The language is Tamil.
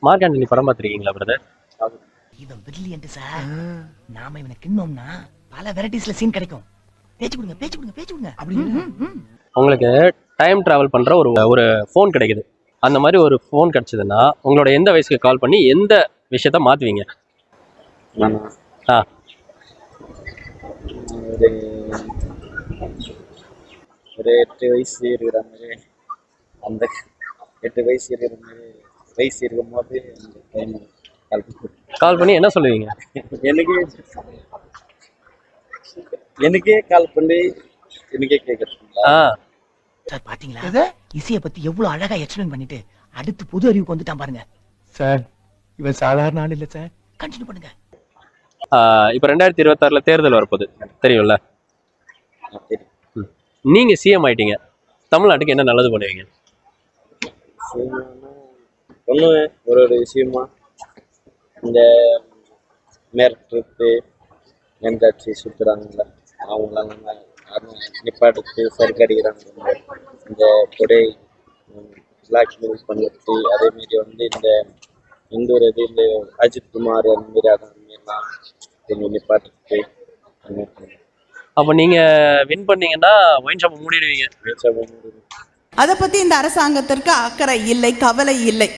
மார்க் ஆண்டனி படம் பார்த்திருக்கீங்களா பிரதர்? இவன் பிரில்லியன்ட் சார். நாம இவனை கிண்ணோம்னா பல வெரைட்டிஸ்ல சீன் கிடைக்கும். பேச்சு கொடுங்க அப்படின்னு. உங்களுக்கு டைம் டிராவல் பண்ற ஒரு ஒரு ஃபோன் கிடைக்குது. அந்த மாதிரி ஒரு ஃபோன் கிடைச்சதுன்னா உங்களோட எந்த வயசுக்கு கால் பண்ணி எந்த விஷயத்த மாத்துவீங்க? ஆ ஒரு 8 வயசு இருக்கிற மாதிரி, அந்த 8 வயசு இருக்கிற மாதிரி வயசு இருக்கும் போது அந்த டைம் கால் பண்ணி என்ன சொல்லுவீங்க? எனக்கே கால் பண்ணி எனக்கே கேட்கறீங்களா? சார் பாத்தீங்களா இசைய பத்தி எவ்வளவு அழகா எக்ஸ்பிளைன் பண்ணிட்டு அடுத்து புது அறிவுக்கு வந்துட்டான் பாருங்க. சார் இவன் சாதாரண ஆள் இல்ல சார். கண்டினியூ பண்ணுங்க. இப்போ 2026 தேர்தல் வரப்போகுது தெரியும்ல? நீங்க சிஎம் ஆயிட்டீங்க, தமிழ்நாட்டுக்கு என்ன நல்லது பண்ணுவீங்க? பண்ணுவேன் ஒரு விஷயமா. இந்த மிரட்டுறது எந்தாச்சு சுற்றுறாங்கல்ல அவங்களாம் நிப்பாட்டுக்கு சறுக்கு அடிக்கிறாங்க. இந்த கொடை பிளாக்மெயில் பண்ணிட்டு அதேமாரி இந்த ஒரு இது இந்த அஜித் குமார் அந்த மாரி அதெல்லாம் கொஞ்சம் நிப்பாட்டுக்கு. அப்போ நீங்க வின் பண்ணீங்கன்னா ஒயின் ஷாப் மூடிடுவீங்க. அதை பத்தி இந்த அரசாங்கத்திற்கு அக்கறை இல்லை, கவலை இல்லை.